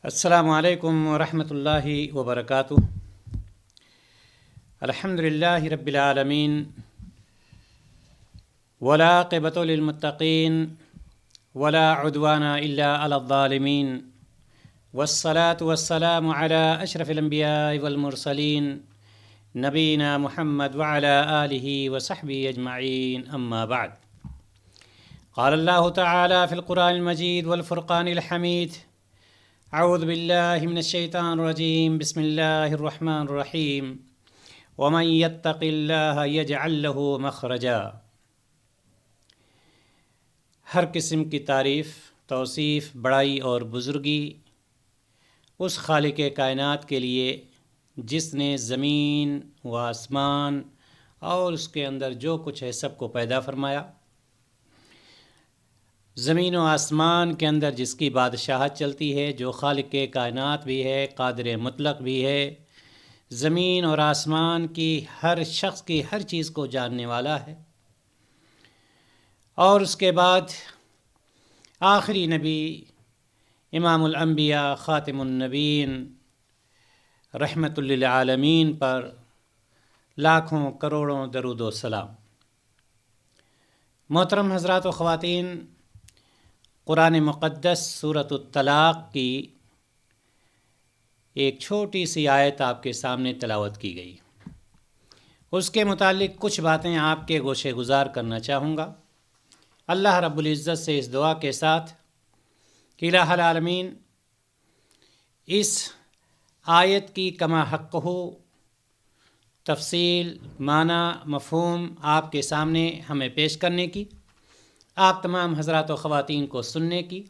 السلام علیکم ورحمۃ اللہ وبرکاتہ۔ الحمدللہ رب العالمین والعاقبۃ للمتقین ولا عدوان الا علی الظالمین والصلاة والسلام علی اشرف الانبیاء والمرسلین نبینا محمد وعلی آلہ وصحبہ اجمعین، اما بعد۔ قال اللہ تعالی فی القرآن المجید والفرقان الحمید: اعوذ باللہ من الشیطان الرجیم، بسم اللہ الرحمن الرحیم، ومن یتق اللہ یجعل لہ مخرجا۔ ہر قسم کی تعریف، توصیف، بڑائی اور بزرگی اس خالق کائنات کے لیے جس نے زمین و آسمان اور اس کے اندر جو کچھ ہے سب کو پیدا فرمایا۔ زمین و آسمان کے اندر جس کی بادشاہت چلتی ہے، جو خالق کائنات بھی ہے، قادر مطلق بھی ہے، زمین اور آسمان کی ہر شخص کی ہر چیز کو جاننے والا ہے۔ اور اس کے بعد آخری نبی امام الانبیاء خاتم النبیین رحمت للعالمین پر لاکھوں کروڑوں درود و سلام۔ محترم حضرات و خواتین، قرآن مقدس سورۃ الطلاق کی ایک چھوٹی سی آیت آپ کے سامنے تلاوت کی گئی۔ اس کے متعلق کچھ باتیں آپ کے گوشے گزار کرنا چاہوں گا۔ اللہ رب العزت سے اس دعا کے ساتھ کہ الہ العالمین اس آیت کی کما حق ہو تفصیل، معنی، مفہوم آپ کے سامنے ہمیں پیش کرنے کی، آپ تمام حضرات و خواتین کو سننے کی،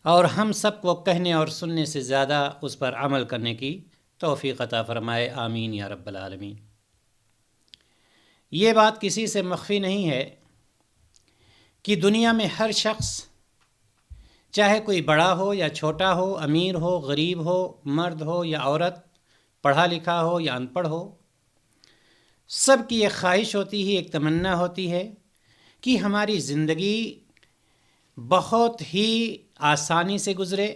اور ہم سب کو کہنے اور سننے سے زیادہ اس پر عمل کرنے کی توفیق عطا فرمائے، آمین یا رب العالمین۔ یہ بات کسی سے مخفی نہیں ہے کہ دنیا میں ہر شخص، چاہے کوئی بڑا ہو یا چھوٹا ہو، امیر ہو، غریب ہو، مرد ہو یا عورت، پڑھا لکھا ہو یا ان پڑھ ہو، سب کی ایک خواہش ہوتی ہے، ایک تمنا ہوتی ہے کہ ہماری زندگی بہت ہی آسانی سے گزرے،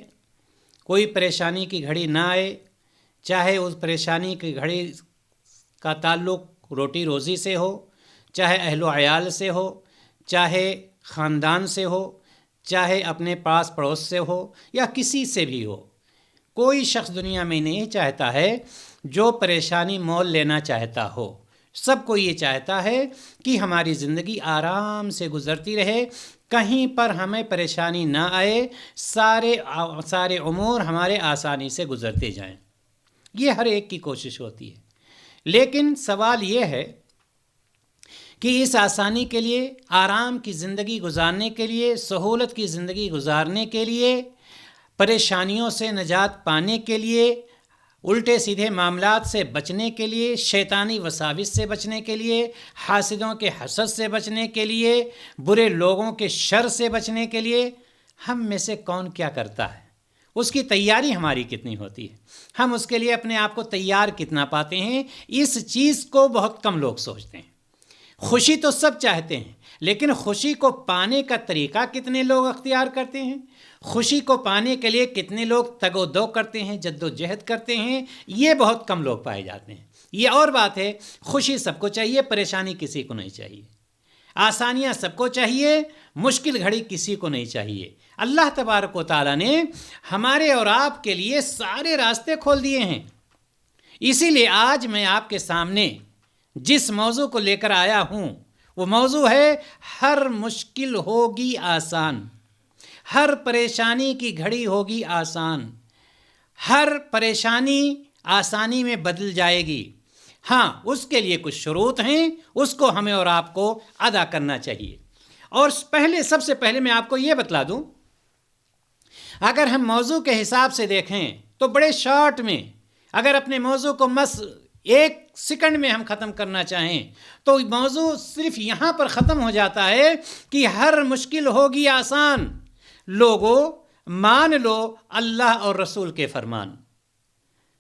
کوئی پریشانی کی گھڑی نہ آئے، چاہے اس پریشانی کی گھڑی کا تعلق روٹی روزی سے ہو، چاہے اہل و عیال سے ہو، چاہے خاندان سے ہو، چاہے اپنے پاس پڑوس سے ہو یا کسی سے بھی ہو۔ کوئی شخص دنیا میں نہیں چاہتا ہے جو پریشانی مول لینا چاہتا ہو۔ سب کو یہ چاہتا ہے کہ ہماری زندگی آرام سے گزرتی رہے، کہیں پر ہمیں پریشانی نہ آئے، سارے امور ہمارے آسانی سے گزرتے جائیں۔ یہ ہر ایک کی کوشش ہوتی ہے، لیکن سوال یہ ہے کہ اس آسانی کے لیے، آرام کی زندگی گزارنے کے لیے، سہولت کی زندگی گزارنے کے لیے، پریشانیوں سے نجات پانے کے لیے، الٹے سیدھے معاملات سے بچنے کے لیے، شیطانی وساوس سے بچنے کے لیے، حاسدوں کے حسد سے بچنے کے لیے، برے لوگوں کے شر سے بچنے کے لیے ہم میں سے کون کیا کرتا ہے؟ اس کی تیاری ہماری کتنی ہوتی ہے؟ ہم اس کے لیے اپنے آپ کو تیار کتنا پاتے ہیں؟ اس چیز کو بہت کم لوگ سوچتے ہیں۔ خوشی تو سب چاہتے ہیں، لیکن خوشی کو پانے کا طریقہ کتنے لوگ اختیار کرتے ہیں؟ خوشی کو پانے کے لیے کتنے لوگ تگ و دو کرتے ہیں، جد و جہد کرتے ہیں؟ یہ بہت کم لوگ پائے جاتے ہیں۔ یہ اور بات ہے، خوشی سب کو چاہیے، پریشانی کسی کو نہیں چاہیے، آسانیاں سب کو چاہیے، مشکل گھڑی کسی کو نہیں چاہیے۔ اللہ تبارک و تعالیٰ نے ہمارے اور آپ کے لیے سارے راستے کھول دیے ہیں۔ اسی لیے آج میں آپ کے سامنے جس موضوع کو لے کر آیا ہوں وہ موضوع ہے: ہر مشکل ہوگی آسان، ہر پریشانی کی گھڑی ہوگی آسان، ہر پریشانی آسانی میں بدل جائے گی۔ ہاں، اس کے لیے کچھ شروط ہیں، اس کو ہمیں اور آپ کو ادا کرنا چاہیے۔ اور سب سے پہلے میں آپ کو یہ بتلا دوں، اگر ہم موضوع کے حساب سے دیکھیں تو بڑے شارٹ میں، اگر اپنے موضوع کو ایک سیکنڈ میں ہم ختم کرنا چاہیں تو موضوع صرف یہاں پر ختم ہو جاتا ہے کہ ہر مشکل ہوگی آسان۔ لوگوں، مان لو اللہ اور رسول کے فرمان۔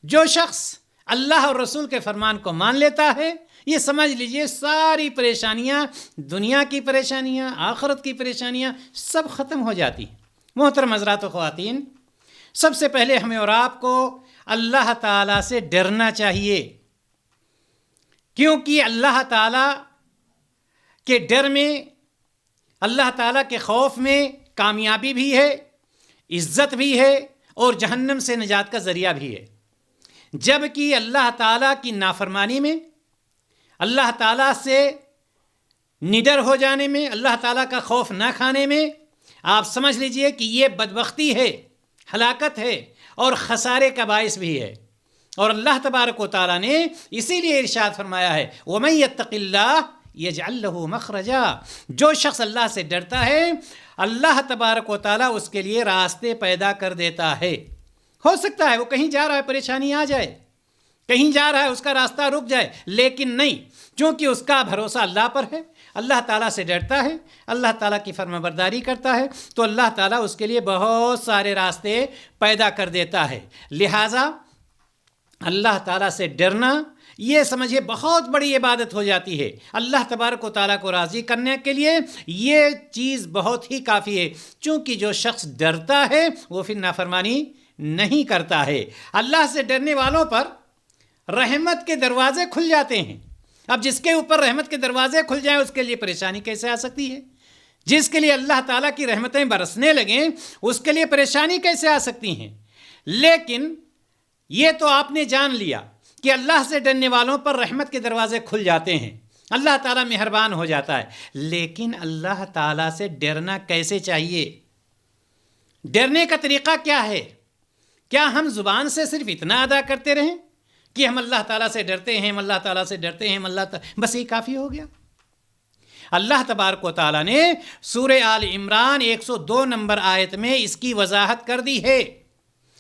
جو شخص اللہ اور رسول کے فرمان کو مان لیتا ہے، یہ سمجھ لیجئے ساری پریشانیاں، دنیا کی پریشانیاں، آخرت کی پریشانیاں سب ختم ہو جاتی ہیں۔ محترم حضرات و خواتین، سب سے پہلے ہمیں اور آپ کو اللہ تعالیٰ سے ڈرنا چاہیے، کیونکہ اللہ تعالیٰ کے ڈر میں، اللہ تعالیٰ کے خوف میں کامیابی بھی ہے، عزت بھی ہے، اور جہنم سے نجات کا ذریعہ بھی ہے۔ جبکہ اللہ تعالیٰ کی نافرمانی میں، اللہ تعالیٰ سے نڈر ہو جانے میں، اللہ تعالیٰ کا خوف نہ کھانے میں، آپ سمجھ لیجئے کہ یہ بدبختی ہے، ہلاکت ہے، اور خسارے کا باعث بھی ہے۔ اور اللہ تبارک و تعالیٰ نے اسی لیے ارشاد فرمایا ہے وَمَن يَتَّقِ اللَّهَ يَجْعَل لَّهُ مَخْرَجًا، جو شخص اللہ سے ڈرتا ہے اللہ تبارک و تعالیٰ اس کے لیے راستے پیدا کر دیتا ہے۔ ہو سکتا ہے وہ کہیں جا رہا ہے، پریشانی آ جائے، کہیں جا رہا ہے اس کا راستہ رک جائے، لیکن نہیں، چونکہ اس کا بھروسہ اللہ پر ہے، اللہ تعالیٰ سے ڈرتا ہے، اللہ تعالیٰ کی فرما برداری کرتا ہے، تو اللہ تعالیٰ اس کے لیے بہت سارے راستے پیدا کر دیتا ہے۔ لہٰذا اللہ تعالیٰ سے ڈرنا یہ سمجھے بہت بڑی عبادت ہو جاتی ہے۔ اللہ تبارک و تعالیٰ کو راضی کرنے کے لیے یہ چیز بہت ہی کافی ہے، چونکہ جو شخص ڈرتا ہے وہ پھر نافرمانی نہیں کرتا ہے۔ اللہ سے ڈرنے والوں پر رحمت کے دروازے کھل جاتے ہیں۔ اب جس کے اوپر رحمت کے دروازے کھل جائیں اس کے لیے پریشانی کیسے آ سکتی ہے؟ جس کے لیے اللہ تعالیٰ کی رحمتیں برسنے لگیں اس کے لیے پریشانی کیسے آ سکتی ہیں؟ لیکن یہ تو آپ نے جان لیا کہ اللہ سے ڈرنے والوں پر رحمت کے دروازے کھل جاتے ہیں، اللہ تعالیٰ مہربان ہو جاتا ہے۔ لیکن اللہ تعالیٰ سے ڈرنا کیسے چاہیے؟ ڈرنے کا طریقہ کیا ہے؟ کیا ہم زبان سے صرف اتنا ادا کرتے رہیں کہ ہم اللہ تعالیٰ سے ڈرتے ہیں، ہم اللہ تعالیٰ سے ڈرتے ہیں، ہم اللہ تعالیٰ، بس یہ کافی ہو گیا؟ اللہ تبارک و تعالیٰ نے سورہ آل عمران 102 نمبر آیت میں اس کی وضاحت کر دی ہے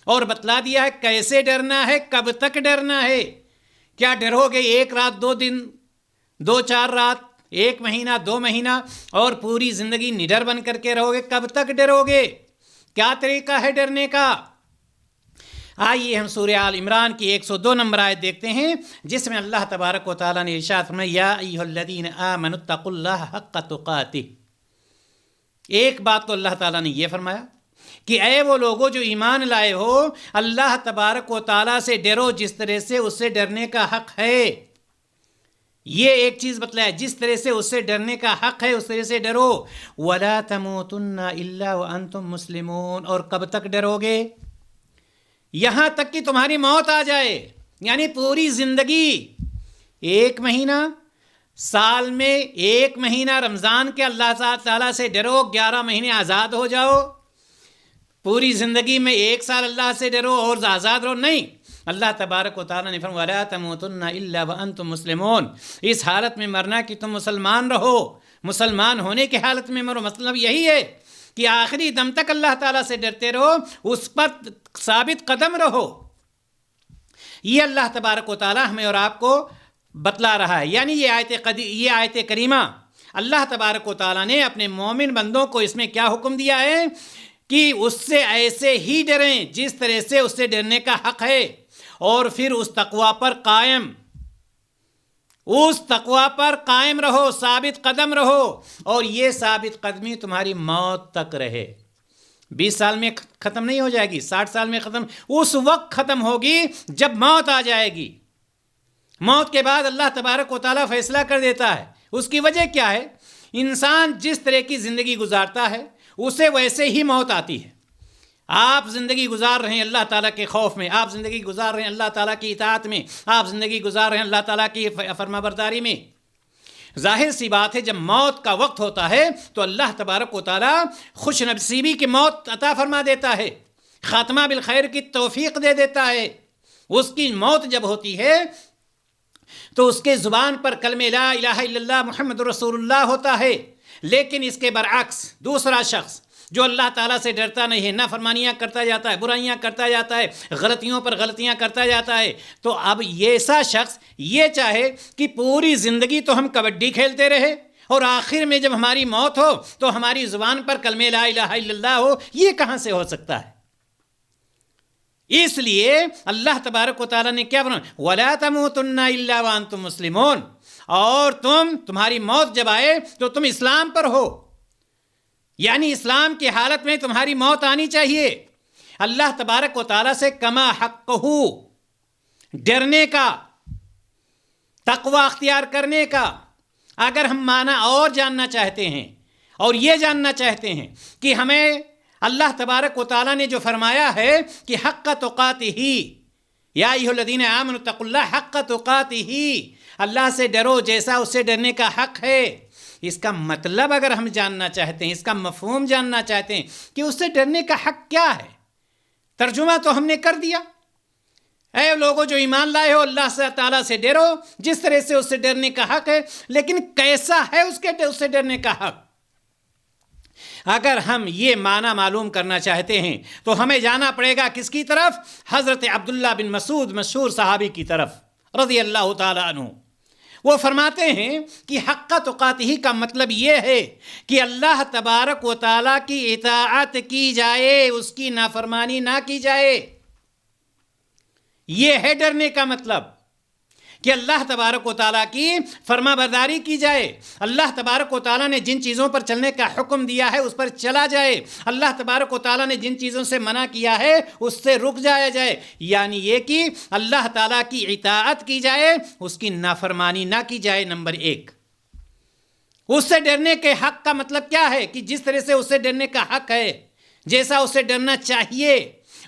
اور بتلا دیا ہے کیسے ڈرنا ہے، کب تک ڈرنا ہے۔ کیا ڈرو گے 1 رات 2 دن 2-4 رات 1 مہینہ 2 مہینہ اور پوری زندگی نڈر بن کر کے رہو گے؟ کب تک ڈرو گے؟ کیا طریقہ ہے ڈرنے کا؟ آئیے ہم سورہ آل عمران کی 102 نمبر آیت دیکھتے ہیں جس میں اللہ تبارک و تعالیٰ نے ارشاد فرمایا یا ایھا الذین آمنوا اتقوا اللہ حق تقاتہ۔ ایک بات تو اللہ تعالیٰ نے یہ فرمایا کہ اے وہ لوگوں جو ایمان لائے ہو اللہ تبارک و تعالیٰ سے ڈرو جس طرح سے اس سے ڈرنے کا حق ہے۔ یہ ایک چیز بتلایا، جس طرح سے اس سے ڈرنے کا حق ہے اس طرح سے ڈرو۔ وَلَا تَمُوتُنَّ إِلَّا وَأَنْتُمْ مُسْلِمُونَ، اور کب تک ڈرو گے؟ یہاں تک کہ تمہاری موت آ جائے، یعنی پوری زندگی، 1 مہینہ سال میں 1 مہینہ رمضان کے اللہ تعالیٰ سے ڈرو، 11 مہینے آزاد ہو جاؤ، پوری زندگی میں 1 سال اللہ سے ڈرو اور آزاد رہو، نہیں۔ اللہ تبارک و تعالیٰ نے فرمایا وَلَا تَمُوتُنَّ إِلَّا وَأَنْتُمْ مُسْلِمُونَ، اس حالت میں مرنا کہ تم مسلمان رہو، مسلمان ہونے کی حالت میں مرو۔ مطلب یہی ہے کہ آخری دم تک اللہ تعالیٰ سے ڈرتے رہو، اس پر ثابت قدم رہو۔ یہ اللہ تبارک و تعالیٰ ہمیں اور آپ کو بتلا رہا ہے، یعنی یہ آیت کریمہ اللہ تبارک و تعالیٰ نے اپنے مومن بندوں کو اس میں کیا حکم دیا ہے کہ اس سے ایسے ہی ڈریں جس طرح سے اس سے ڈرنے کا حق ہے، اور پھر اس تقویٰ پر قائم رہو، ثابت قدم رہو، اور یہ ثابت قدمی تمہاری موت تک رہے۔ 20 سال میں ختم نہیں ہو جائے گی، 60 سال میں ختم، اس وقت ختم ہوگی جب موت آ جائے گی۔ موت کے بعد اللہ تبارک و تعالیٰ فیصلہ کر دیتا ہے۔ اس کی وجہ کیا ہے؟ انسان جس طرح کی زندگی گزارتا ہے اسے ویسے ہی موت آتی ہے۔ آپ زندگی گزار رہے ہیں اللہ تعالیٰ کے خوف میں، آپ زندگی گزار رہے ہیں اللہ تعالیٰ کی اطاعت میں، آپ زندگی گزار رہے ہیں اللہ تعالیٰ کی فرما برداری میں، ظاہر سی بات ہے جب موت کا وقت ہوتا ہے تو اللہ تبارک و تعالیٰ خوش نصیبی کی موت عطا فرما دیتا ہے، خاتمہ بالخیر کی توفیق دے دیتا ہے۔ اس کی موت جب ہوتی ہے تو اس کے زبان پر کلمہ لا الہ الا اللہ محمد رسول اللہ ہوتا ہے، لیکن اس کے برعکس دوسرا شخص جو اللہ تعالیٰ سے ڈرتا نہیں ہے، نافرمانیاں کرتا جاتا ہے، برائیاں کرتا جاتا ہے، غلطیوں پر غلطیاں کرتا جاتا ہے، تو اب ایسا شخص یہ چاہے کہ پوری زندگی تو ہم کبڈی کھیلتے رہے اور آخر میں جب ہماری موت ہو تو ہماری زبان پر کلمہ لا الہ الا اللہ ہو، یہ کہاں سے ہو سکتا ہے؟ اس لیے اللہ تبارک و تعالیٰ نے کیا فرمایا وَلَا تَمُوتُنَّ إِلَّا وَأَنْتُمْ مُسْلِمُونَ، اور تمہاری موت جب آئے تو تم اسلام پر ہو، یعنی اسلام کی حالت میں تمہاری موت آنی چاہیے۔ اللہ تبارک و تعالیٰ سے کما حقہ، ڈرنے کا، تقوی اختیار کرنے کا اگر ہم معنی اور جاننا چاہتے ہیں اور یہ جاننا چاہتے ہیں کہ ہمیں اللہ تبارک و تعالیٰ نے جو فرمایا ہے کہ حق تقاتہ، یا ایھا الذین آمنوا اتقوا اللہ حق تقاتہ، اللہ سے ڈرو جیسا اس سے ڈرنے کا حق ہے، اس کا مطلب اگر ہم جاننا چاہتے ہیں، اس کا مفہوم جاننا چاہتے ہیں کہ اس سے ڈرنے کا حق کیا ہے، ترجمہ تو ہم نے کر دیا، اے لوگوں جو ایمان لائے ہو اللہ سے تعالیٰ سے ڈرو جس طرح سے اس سے ڈرنے کا حق ہے، لیکن کیسا ہے اس سے ڈرنے کا حق؟ اگر ہم یہ معنی معلوم کرنا چاہتے ہیں تو ہمیں جانا پڑے گا کس کی طرف؟ حضرت عبداللہ بن مسعود مشہور صحابی کی طرف رضی اللہ تعالیٰ عنہ۔ وہ فرماتے ہیں کہ حق تقاتہ کا مطلب یہ ہے کہ اللہ تبارک و تعالیٰ کی اطاعت کی جائے، اس کی نافرمانی نہ کی جائے۔ یہ ہے ڈرنے کا مطلب کہ اللہ تبارک و تعالیٰ کی فرما برداری کی جائے، اللہ تبارک و تعالیٰ نے جن چیزوں پر چلنے کا حکم دیا ہے اس پر چلا جائے، اللہ تبارک و تعالیٰ نے جن چیزوں سے منع کیا ہے اس سے رک جایا جائے، یعنی یہ کہ اللہ تعالیٰ کی اطاعت کی جائے، اس کی نافرمانی نہ کی جائے۔ نمبر ایک، اس سے ڈرنے کے حق کا مطلب کیا ہے کہ جس طرح سے اس سے ڈرنے کا حق ہے، جیسا اس سے ڈرنا چاہیے۔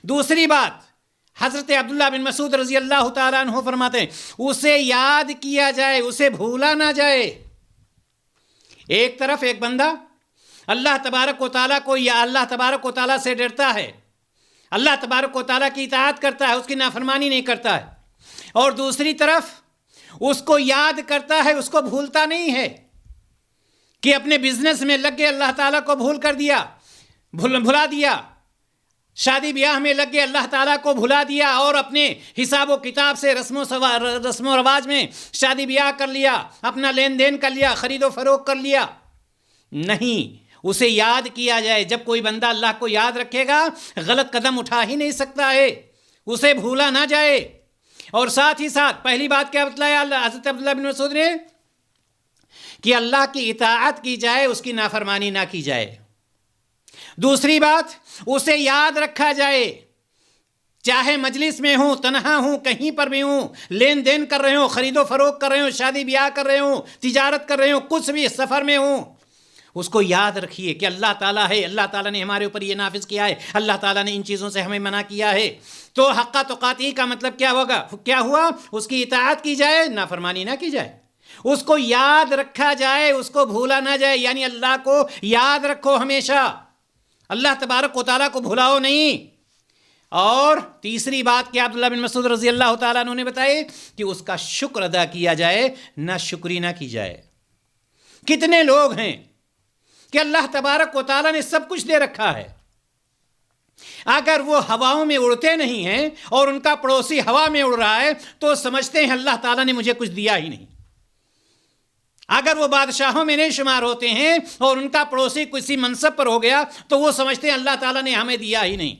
دوسری بات، حضرت عبداللہ بن مسعود رضی اللہ تعالیٰ عنہ فرماتے ہیں اسے یاد کیا جائے، اسے بھولا نہ جائے۔ ایک طرف ایک بندہ اللہ تبارک و تعالیٰ کو یا اللہ تبارک و تعالیٰ سے ڈرتا ہے، اللہ تبارک و تعالیٰ کی اطاعت کرتا ہے، اس کی نافرمانی نہیں کرتا ہے، اور دوسری طرف اس کو یاد کرتا ہے، اس کو بھولتا نہیں ہے کہ اپنے بزنس میں لگ گئے اللہ تعالیٰ کو بھلا دیا، شادی بیاہ میں لگ گئے اللہ تعالیٰ کو بھلا دیا، اور اپنے حساب و کتاب سے رسم و رواج میں شادی بیاہ کر لیا، اپنا لین دین کر لیا، خرید و فروخت کر لیا۔ نہیں، اسے یاد کیا جائے۔ جب کوئی بندہ اللہ کو یاد رکھے گا غلط قدم اٹھا ہی نہیں سکتا ہے، اسے بھولا نہ جائے۔ اور ساتھ ہی ساتھ پہلی بات کیا بتلایا حضرت عبداللہ بن مسعود نے کہ اللہ کی اطاعت کی جائے، اس کی نافرمانی نہ کی جائے۔ دوسری بات، اسے یاد رکھا جائے، چاہے مجلس میں ہوں، تنہا ہوں، کہیں پر بھی ہوں، لین دین کر رہے ہوں، خرید و فروخت کر رہے ہوں، شادی بیاہ کر رہے ہوں، تجارت کر رہے ہوں، کچھ بھی سفر میں ہوں، اس کو یاد رکھیے کہ اللہ تعالیٰ ہے، اللہ تعالیٰ نے ہمارے اوپر یہ نافذ کیا ہے، اللہ تعالیٰ نے ان چیزوں سے ہمیں منع کیا ہے۔ تو حق تقاتہ کا مطلب کیا ہوا؟ اس کی اطاعت کی جائے، نافرمانی نہ کی جائے، اس کو یاد رکھا جائے، اس کو بھولا نہ جائے، یعنی اللہ کو یاد رکھو ہمیشہ، اللہ تبارک و تعالیٰ کو بھلاؤ نہیں۔ اور تیسری بات کیا عبداللہ بن مسعود رضی اللہ تعالیٰ عنہ نے بتائی کہ اس کا شکر ادا کیا جائے، نہ شکری نہ کی جائے۔ کتنے لوگ ہیں کہ اللہ تبارک و تعالیٰ نے سب کچھ دے رکھا ہے، اگر وہ ہواؤں میں اڑتے نہیں ہیں اور ان کا پڑوسی ہوا میں اڑ رہا ہے تو سمجھتے ہیں اللہ تعالیٰ نے مجھے کچھ دیا ہی نہیں۔ اگر وہ بادشاہوں میں نہیں شمار ہوتے ہیں اور ان کا پڑوسی کسی منصب پر ہو گیا تو وہ سمجھتے ہیں اللہ تعالیٰ نے ہمیں دیا ہی نہیں۔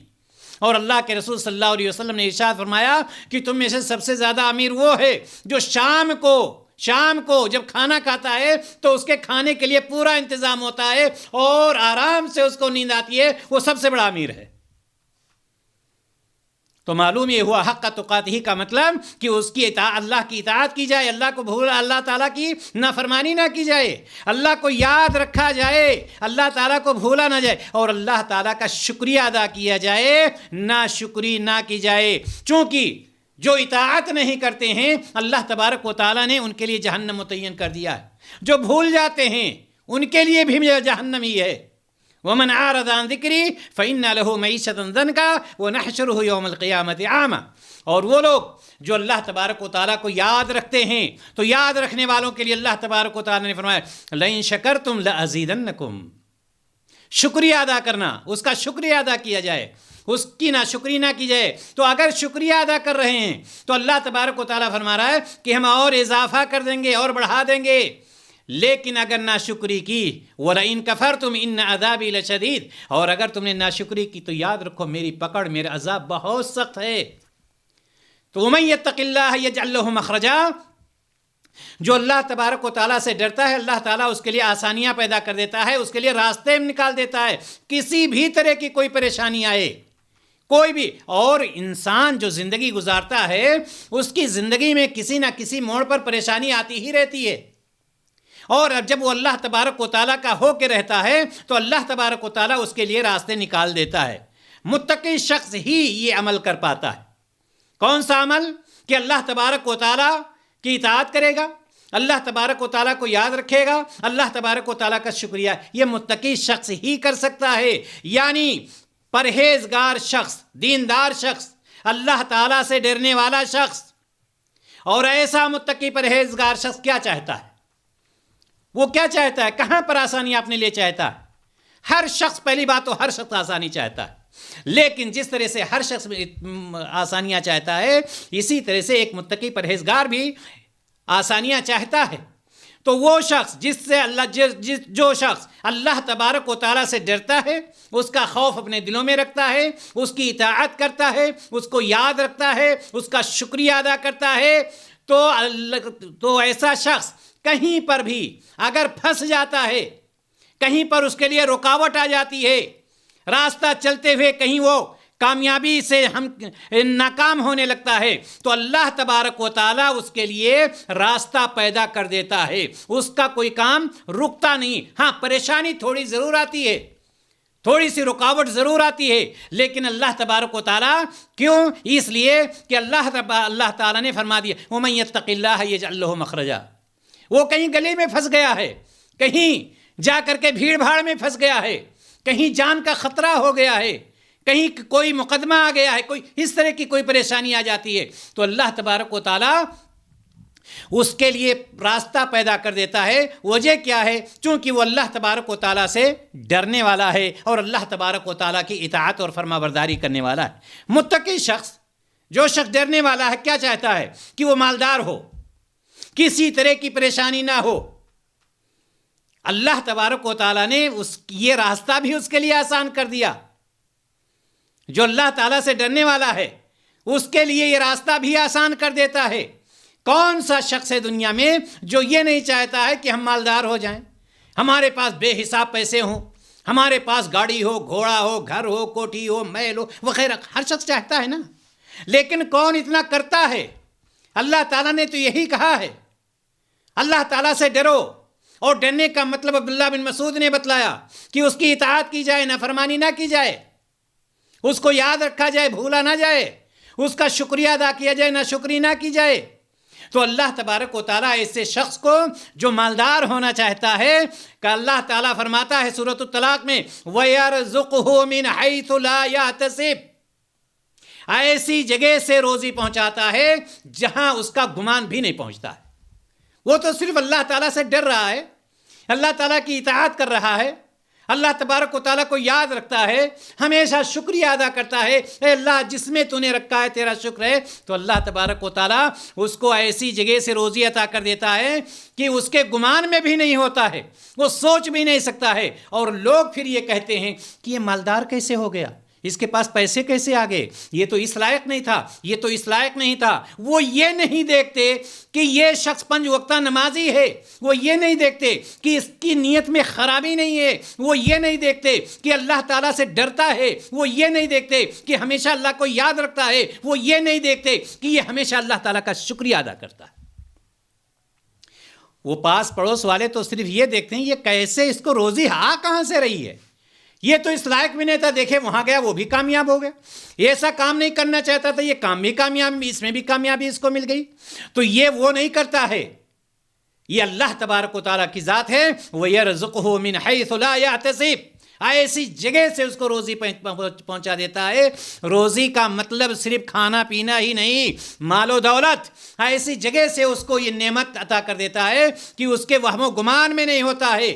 اور اللہ کے رسول صلی اللہ علیہ وسلم نے ارشاد فرمایا کہ تم میں سے سب سے زیادہ امیر وہ ہے جو شام کو جب کھانا کھاتا ہے تو اس کے کھانے کے لیے پورا انتظام ہوتا ہے اور آرام سے اس کو نیند آتی ہے، وہ سب سے بڑا امیر ہے۔ تو معلوم یہ ہوا حق تقاتہ کا مطلب کہ اس کی اللہ کی اطاعت کی جائے، اللہ کو بھول، اللہ تعالیٰ کی نافرمانی نہ کی جائے، اللہ کو یاد رکھا جائے، اللہ تعالیٰ کو بھولا نہ جائے، اور اللہ تعالیٰ کا شکریہ ادا کیا جائے، ناشکری نہ کی جائے۔ چونکہ جو اطاعت نہیں کرتے ہیں اللہ تبارک و تعالیٰ نے ان کے لیے جہنم متعین کر دیا ہے، جو بھول جاتے ہیں ان کے لیے بھی جہنم ہی ہے۔ وَمَنْ أَعْرَضَ عَنْ ذِكْرِي فَإِنَّ لَهُ مَعِيشَةً ضَنْكًا وَنَحْشُرُهُ يَوْمَ الْقِيَامَةِ أَعْمَى۔ اور وہ لوگ جو اللہ تبارک و تعالیٰ کو یاد رکھتے ہیں تو یاد رکھنے والوں کے لیے اللہ تبارک و تعالیٰ نے فرمایا لَإِن شَكَرْتُمْ لَأَزِيدَنَّكُمْ، شکریہ ادا کرنا، اس کا شکریہ ادا کیا جائے، اس کی ناشکری نہ کی جائے۔ تو اگر شکریہ ادا کر رہے ہیں تو اللہ تبارک و تعالیٰ فرما رہا ہے کہ ہم اور اضافہ کر دیں گے اور بڑھا دیں گے۔ لیکن اگر ناشکری کی وَلَئِن كَفَرْتُمْ إِنَّ عَذَابِي لَشَدِيدٌ، اور اگر تم نے ناشکری کی تو یاد رکھو میری پکڑ، میرا عذاب بہت سخت ہے۔ تو وَمَن يَتَّقِ اللَّهَ يَجْعَل لَّهُ مَخْرَجًا، جو اللہ تبارک و تعالیٰ سے ڈرتا ہے اللہ تعالیٰ اس کے لیے آسانیاں پیدا کر دیتا ہے، اس کے لیے راستے نکال دیتا ہے۔ کسی بھی طرح کی کوئی پریشانی آئے، کوئی بھی اور انسان جو زندگی گزارتا ہے اس کی زندگی میں کسی نہ کسی موڑ پر پریشانی آتی ہی رہتی ہے، اور اب جب وہ اللہ تبارک و تعالیٰ کا ہو کے رہتا ہے تو اللہ تبارک و تعالیٰ اس کے لیے راستے نکال دیتا ہے۔ متقی شخص ہی یہ عمل کر پاتا ہے۔ کون سا عمل؟ کہ اللہ تبارک و تعالیٰ کی اطاعت کرے گا، اللہ تبارک و تعالیٰ کو یاد رکھے گا، اللہ تبارک و تعالیٰ کا شکریہ، یہ متقی شخص ہی کر سکتا ہے۔ یعنی پرہیزگار شخص، دیندار شخص، اللہ تعالیٰ سے ڈرنے والا شخص، اور ایسا متقی پرہیزگار شخص کیا چاہتا ہے؟ وہ کیا چاہتا ہے؟ کہاں پر آسانی اپنے لیے چاہتا ہے؟ ہر شخص، پہلی بات تو ہر شخص آسانی چاہتا ہے، لیکن جس طرح سے ہر شخص آسانیاں چاہتا ہے اسی طرح سے ایک متقی پرہیزگار بھی آسانیاں چاہتا ہے۔ تو وہ شخص جو شخص اللہ تبارک و تعالیٰ سے ڈرتا ہے، اس کا خوف اپنے دلوں میں رکھتا ہے، اس کی اطاعت کرتا ہے، اس کو یاد رکھتا ہے، اس کا شکریہ ادا کرتا ہے، تو ایسا شخص کہیں پر بھی اگر پھنس جاتا ہے، کہیں پر اس کے لیے رکاوٹ آ جاتی ہے، راستہ چلتے ہوئے کہیں وہ کامیابی سے ناکام ہونے لگتا ہے، تو اللہ تبارک و تعالیٰ اس کے لیے راستہ پیدا کر دیتا ہے، اس کا کوئی کام رکتا نہیں۔ ہاں، پریشانی تھوڑی ضرور آتی ہے، تھوڑی سی رکاوٹ ضرور آتی ہے، لیکن اللہ تبارک و تعالیٰ کیوں؟ اس لیے کہ اللہ تعالیٰ نے فرما دیا وَمَن يَتَّقِ اللَّهَ يَجْعَل لَّهُ مَخْرَجًا۔ وہ کہیں گلی میں پھنس گیا ہے، کہیں جا کر کے بھیڑ بھاڑ میں پھنس گیا ہے، کہیں جان کا خطرہ ہو گیا ہے، کہیں کوئی مقدمہ آ گیا ہے، کوئی اس طرح کی کوئی پریشانی آ جاتی ہے، تو اللہ تبارک و تعالیٰ اس کے لیے راستہ پیدا کر دیتا ہے۔ وجہ کیا ہے؟ چونکہ وہ اللہ تبارک و تعالیٰ سے ڈرنے والا ہے اور اللہ تبارک و تعالیٰ کی اطاعت اور فرما برداری کرنے والا ہے۔ متقی شخص، جو شخص ڈرنے والا ہے، کیا چاہتا ہے؟ کہ وہ مالدار ہو، کسی طرح کی پریشانی نہ ہو۔ اللہ تبارک و تعالیٰ نے یہ راستہ بھی اس کے لیے آسان کر دیا۔ جو اللہ تعالیٰ سے ڈرنے والا ہے اس کے لیے یہ راستہ بھی آسان کر دیتا ہے۔ کون سا شخص ہے دنیا میں جو یہ نہیں چاہتا ہے کہ ہم مالدار ہو جائیں، ہمارے پاس بے حساب پیسے ہوں، ہمارے پاس گاڑی ہو، گھوڑا ہو، گھر ہو، کوٹھی ہو، محل ہو وغیرہ؟ ہر شخص چاہتا ہے نا، لیکن کون اتنا کرتا ہے؟ اللہ تعالیٰ نے تو یہی کہا ہے، اللہ تعالیٰ سے ڈرو، اور ڈرنے کا مطلب عبداللہ بن مسعود نے بتلایا کہ اس کی اطاعت کی جائے، نافرمانی نہ کی جائے، اس کو یاد رکھا جائے، بھولا نہ جائے، اس کا شکریہ ادا کیا جائے، ناشکری نہ کی جائے۔ تو اللہ تبارک و تعالیٰ ایسے شخص کو جو مالدار ہونا چاہتا ہے کہ اللہ تعالیٰ فرماتا ہے سورۃ الطلاق میں وَيَرْزُقْهُ مِنْ حَيْثُ لَا يَحْتَسِبُ، ایسی جگہ سے روزی پہنچاتا ہے جہاں اس کا گمان بھی نہیں پہنچتا ہے۔ وہ تو صرف اللہ تعالیٰ سے ڈر رہا ہے، اللہ تعالیٰ کی اطاعت کر رہا ہے، اللہ تبارک و تعالیٰ کو یاد رکھتا ہے، ہمیشہ شکریہ ادا کرتا ہے، اے اللہ جس میں تو نے رکھا ہے تیرا شکر ہے، تو اللہ تبارک و تعالیٰ اس کو ایسی جگہ سے روزی عطا کر دیتا ہے کہ اس کے گمان میں بھی نہیں ہوتا ہے، وہ سوچ بھی نہیں سکتا ہے۔ اور لوگ پھر یہ کہتے ہیں کہ یہ مالدار کیسے ہو گیا، اس کے پاس پیسے کیسے آ گئے، یہ تو اس لائق نہیں تھا، یہ تو اس لائق نہیں تھا۔ وہ یہ نہیں دیکھتے کہ یہ شخص 5 وقتہ نمازی ہے، وہ یہ نہیں دیکھتے کہ اس کی نیت میں خرابی نہیں ہے، وہ یہ نہیں دیکھتے کہ اللہ تعالیٰ سے ڈرتا ہے، وہ یہ نہیں دیکھتے کہ ہمیشہ اللہ کو یاد رکھتا ہے، وہ یہ نہیں دیکھتے کہ یہ ہمیشہ اللہ تعالیٰ کا شکریہ ادا کرتا ہے۔ وہ پاس پڑوس والے تو صرف یہ دیکھتے ہیں یہ کیسے اس کو روزی کہاں سے رہی ہے، یہ تو اس لائق بھی نہیں تھا، دیکھے وہاں گیا وہ بھی کامیاب ہو گیا، ایسا کام نہیں کرنا چاہتا تھا، یہ کام بھی کامیاب، اس میں بھی کامیابی اس کو مل گئی۔ تو یہ وہ نہیں کرتا ہے، یہ اللہ تبارک و تعالیٰ کی ذات ہے، وَيَرْزُقْهُ مِنْ حَيْثُ لَا يَحْتَسِبُ، ایسی جگہ سے اس کو روزی پہنچا دیتا ہے۔ روزی کا مطلب صرف کھانا پینا ہی نہیں، مال و دولت، ایسی جگہ سے اس کو یہ نعمت عطا کر دیتا ہے کہ اس کے وہم و گمان میں نہیں ہوتا ہے،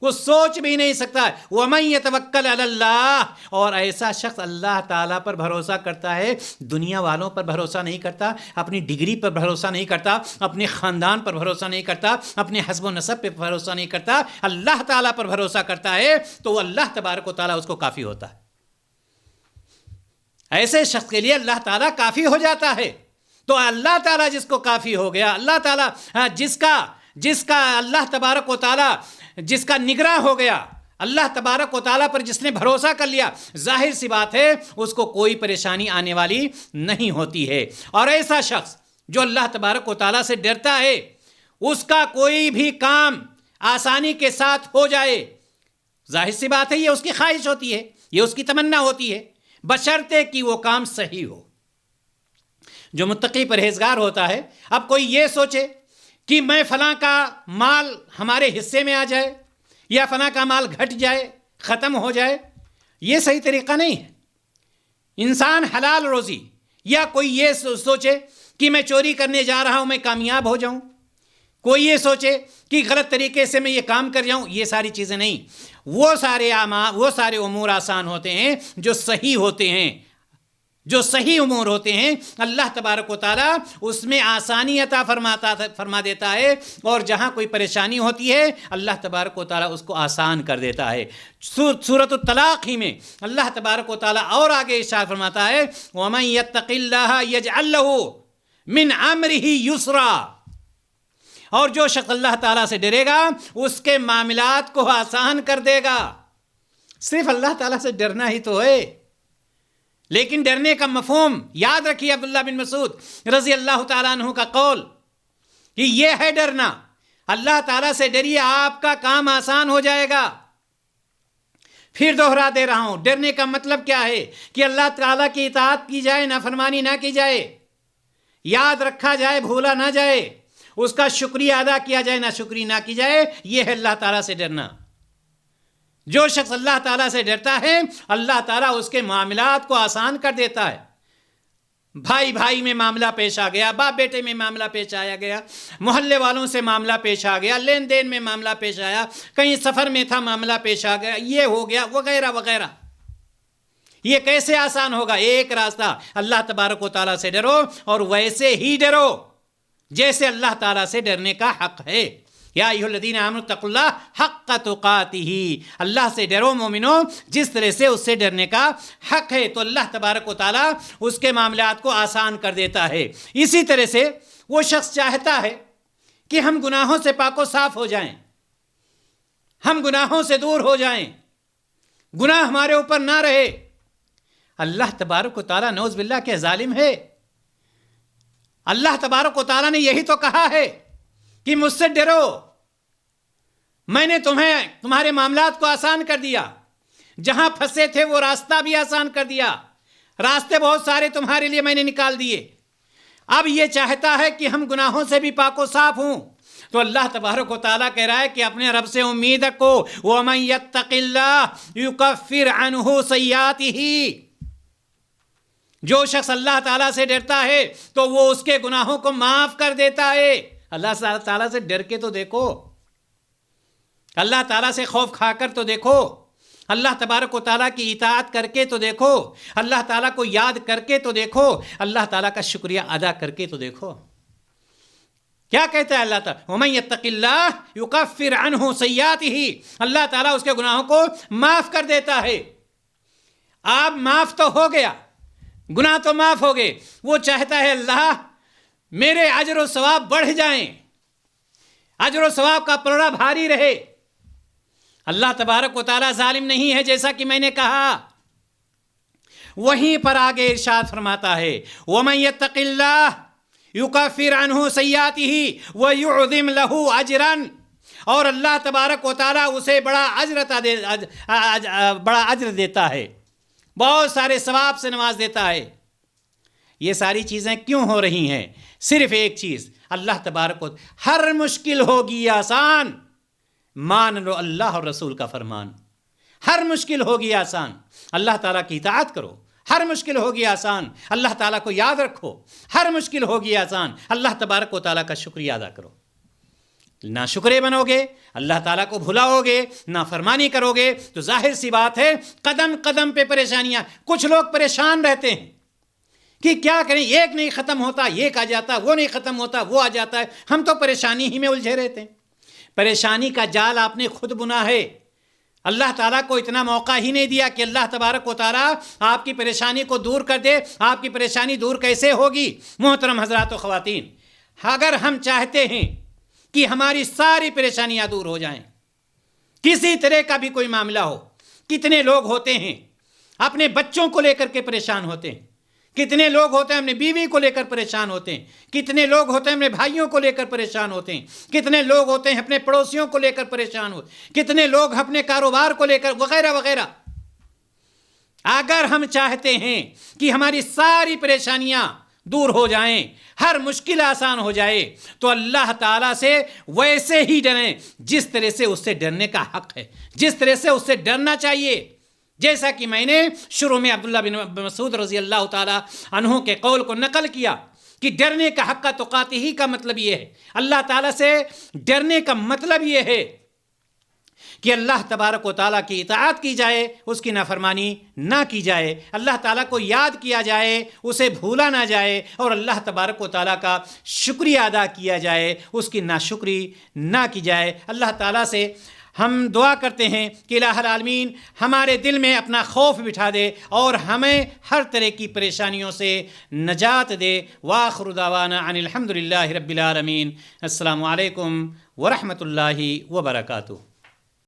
وہ سوچ بھی نہیں سکتا ہے۔ وَمَن يَتَوَكَّلْ عَلَى اللَّهِ، اور ایسا شخص اللہ تعالیٰ پر بھروسہ کرتا ہے، دنیا والوں پر بھروسہ نہیں کرتا، اپنی ڈگری پر بھروسہ نہیں کرتا، اپنے خاندان پر بھروسہ نہیں کرتا، اپنے حسب و نسب پہ بھروسہ نہیں کرتا، اللہ تعالیٰ پر بھروسہ کرتا ہے، تو اللہ تبارک و تعالیٰ اس کو کافی ہوتا ہے۔ ایسے شخص کے لیے اللہ تعالیٰ کافی ہو جاتا ہے۔ تو اللہ تعالیٰ جس کو کافی ہو گیا، اللہ تعالیٰ جس کا اللہ تبارک و تعالیٰ جس کا نگراں ہو گیا، اللہ تبارک و تعالیٰ پر جس نے بھروسہ کر لیا، ظاہر سی بات ہے اس کو کوئی پریشانی آنے والی نہیں ہوتی ہے۔ اور ایسا شخص جو اللہ تبارک و تعالیٰ سے ڈرتا ہے، اس کا کوئی بھی کام آسانی کے ساتھ ہو جائے، ظاہر سی بات ہے یہ اس کی خواہش ہوتی ہے، یہ اس کی تمنا ہوتی ہے، بشرطے کہ وہ کام صحیح ہو۔ جو متقی پرہیزگار ہوتا ہے، اب کوئی یہ سوچے کہ میں فلاں کا مال ہمارے حصے میں آ جائے یا فلاں کا مال گھٹ جائے، ختم ہو جائے، یہ صحیح طریقہ نہیں ہے۔ انسان حلال روزی، یا کوئی یہ سوچے کہ میں چوری کرنے جا رہا ہوں میں کامیاب ہو جاؤں، کوئی یہ سوچے کہ غلط طریقے سے میں یہ کام کر جاؤں، یہ ساری چیزیں نہیں۔ وہ سارے امور آسان ہوتے ہیں جو صحیح ہوتے ہیں، جو صحیح امور ہوتے ہیں اللہ تبارک و تعالیٰ اس میں آسانی عطا فرما دیتا ہے، اور جہاں کوئی پریشانی ہوتی ہے اللہ تبارک و تعالیٰ اس کو آسان کر دیتا ہے۔ سورۃ الطلاق ہی میں اللہ تبارک و تعالیٰ اور آگے ارشاد فرماتا ہے وَمَن يَتَّقِ اللَّهَ يَجْعَل لَّهُ مِنْ أَمْرِهِ يُسْرًا، اور جو شخص اللہ تعالیٰ سے ڈرے گا اس کے معاملات کو آسان کر دے گا۔ صرف اللہ تعالیٰ سے ڈرنا ہی تو ہے، لیکن ڈرنے کا مفہوم یاد رکھیے عبداللہ بن مسعود رضی اللہ تعالیٰ عنہ کا قول کہ یہ ہے ڈرنا، اللہ تعالیٰ سے ڈریے آپ کا کام آسان ہو جائے گا۔ پھر دوہرا دے رہا ہوں، ڈرنے کا مطلب کیا ہے کہ اللہ تعالیٰ کی اطاعت کی جائے، نافرمانی نہ کی جائے، یاد رکھا جائے، بھولا نہ جائے، اس کا شکریہ ادا کیا جائے، نہ شکریہ نہ کی جائے، یہ ہے اللہ تعالیٰ سے ڈرنا۔ جو شخص اللہ تعالیٰ سے ڈرتا ہے اللہ تعالیٰ اس کے معاملات کو آسان کر دیتا ہے۔ بھائی بھائی میں معاملہ پیش آ گیا، باپ بیٹے میں معاملہ پیش آیا گیا، محلے والوں سے معاملہ پیش آ گیا، لین دین میں معاملہ پیش آیا، کہیں سفر میں تھا معاملہ پیش آ گیا، یہ ہو گیا وغیرہ وغیرہ۔ یہ کیسے آسان ہوگا؟ ایک راستہ، اللہ تبارک و تعالیٰ سے ڈرو، اور ویسے ہی ڈرو جیسے اللہ تعالیٰ سے ڈرنے کا حق ہے۔ یا ایھا الذین آمنوا اتقوا اللہ حق تقاتہ، اللہ سے ڈرو مومنو جس طرح سے اس سے ڈرنے کا حق ہے۔ تو اللہ تبارک و تعالیٰ اس کے معاملات کو آسان کر دیتا ہے۔ اسی طرح سے وہ شخص چاہتا ہے کہ ہم گناہوں سے پاک و صاف ہو جائیں، ہم گناہوں سے دور ہو جائیں، گناہ ہمارے اوپر نہ رہے۔ اللہ تبارک و تعالیٰ نعوذ باللہ کے ظالم ہے۔ اللہ تبارک و تعالیٰ نے یہی تو کہا ہے کہ مجھ سے ڈرو، میں نے تمہارے معاملات کو آسان کر دیا، جہاں پھنسے تھے وہ راستہ بھی آسان کر دیا، راستے بہت سارے تمہارے لیے میں نے نکال دیے۔ اب یہ چاہتا ہے کہ ہم گناہوں سے بھی پاک و صاف ہوں، تو اللہ تبارک و تعالیٰ کہہ رہا ہے کہ اپنے رب سے امید رکھو، وَمَن يَتَّقِ اللَّهَ يُكَفِّرْ عَنْهُ سَيِّئَاتِهِ، جو شخص اللہ تعالیٰ سے ڈرتا ہے تو وہ اس کے گناہوں کو معاف کر دیتا ہے۔ اللہ تعالیٰ سے ڈر کے تو دیکھو، اللہ تعالیٰ سے خوف کھا کر تو دیکھو، اللہ تبارک و تعالیٰ کی اطاعت کر کے تو دیکھو، اللہ تعالیٰ کو یاد کر کے تو دیکھو، اللہ تعالیٰ کا شکریہ ادا کر کے تو دیکھو۔ کیا کہتا ہے اللہ تعالیٰ؟ وَمَن يَتَّقِ اللَّهَ يُكَفِّرْ عَنْهُ سَيِّئَاتِهِ، اللہ تعالیٰ اس کے گناہوں کو معاف کر دیتا ہے۔ آپ معاف تو ہو گیا، گناہ تو معاف ہو گئے، وہ چاہتا ہے اللہ میرے اجر و ثواب بڑھ جائیں، اجر و ثواب کا پلڑا بھاری رہے۔ اللہ تبارک و تعالیٰ ظالم نہیں ہے جیسا کہ میں نے کہا۔ وہیں پر آگے ارشاد فرماتا ہے وَمَن يَتَّقِ اللَّهَ يُكَفِّرْ عَنْهُ سَيِّئَاتِهِ وَيُعْظِمْ لَهُ أَجْرًا، اور اللہ تبارک و تعالیٰ اسے بڑا اجر دیتا ہے، بہت سارے ثواب سے نواز دیتا ہے۔ یہ ساری چیزیں کیوں ہو رہی ہیں؟ صرف ایک چیز، اللہ تبارک و ہر مشکل ہوگی آسان، مان لو اللہ اور رسول کا فرمان۔ ہر مشکل ہوگی آسان، اللہ تعالیٰ کی اطاعت کرو۔ ہر مشکل ہوگی آسان، اللہ تعالیٰ کو یاد رکھو۔ ہر مشکل ہوگی آسان، اللہ تبارک و تعالیٰ کا شکریہ ادا کرو۔ نہ شکرے بنو گے، اللہ تعالیٰ کو بھلاؤ گے، نہ فرمانی کرو گے، تو ظاہر سی بات ہے قدم قدم پہ پریشانیاں۔ کچھ لوگ پریشان رہتے ہیں کہ کیا کریں، ایک نہیں ختم ہوتا، ایک آ جاتا، وہ نہیں ختم ہوتا، وہ آ جاتا ہے، ہم تو پریشانی ہی میں الجھے رہتے ہیں۔ پریشانی کا جال آپ نے خود بنا ہے۔ اللہ تعالیٰ کو اتنا موقع ہی نہیں دیا کہ اللہ تبارک و تعالیٰ آپ کی پریشانی کو دور کر دے۔ آپ کی پریشانی دور کیسے ہوگی؟ محترم حضرات و خواتین، اگر ہم چاہتے ہیں کہ ہماری ساری پریشانیاں دور ہو جائیں، کسی طرح کا بھی کوئی معاملہ ہو. کتنے لوگ ہوتے ہیں اپنے بچوں کو لے کر کے پریشان ہوتے ہیں، کتنے لوگ ہوتے ہیں اپنی بیوی کو لے کر پریشان ہوتے ہیں، کتنے لوگ ہوتے ہیں اپنے بھائیوں کو لے کر پریشان ہوتے ہیں، کتنے لوگ ہوتے ہیں اپنے پڑوسیوں کو لے کر پریشان ہوتے ہیں، کتنے لوگ اپنے کاروبار کو لے کر وغیرہ وغیرہ. اگر ہم چاہتے ہیں کہ ہماری ساری پریشانیاں دور ہو جائیں، ہر مشکل آسان ہو جائے، تو اللہ تعالیٰ سے ویسے ہی ڈریں جس طرح سے اس سے ڈرنے کا حق ہے، جس طرح سے اس سے ڈرنا چاہیے. جیسا کہ میں نے شروع میں عبداللہ بن مسعود رضی اللہ تعالیٰ عنہ کے قول کو نقل کیا کہ ڈرنے کا حق تقاته کا مطلب یہ ہے، اللہ تعالیٰ سے ڈرنے کا مطلب یہ ہے کہ اللہ تبارک و تعالیٰ کی اطاعت کی جائے، اس کی نافرمانی نہ کی جائے، اللہ تعالیٰ کو یاد کیا جائے، اسے بھولا نہ جائے، اور اللہ تبارک و تعالیٰ کا شکریہ ادا کیا جائے، اس کی ناشکری نہ کی جائے. اللہ تعالیٰ سے ہم دعا کرتے ہیں کہ الہ العالمین ہمارے دل میں اپنا خوف بٹھا دے اور ہمیں ہر طرح کی پریشانیوں سے نجات دے. وآخر دعوانا ان الحمد للہ رب العالمین. السلام علیکم ورحمۃ اللہ وبرکاتہ.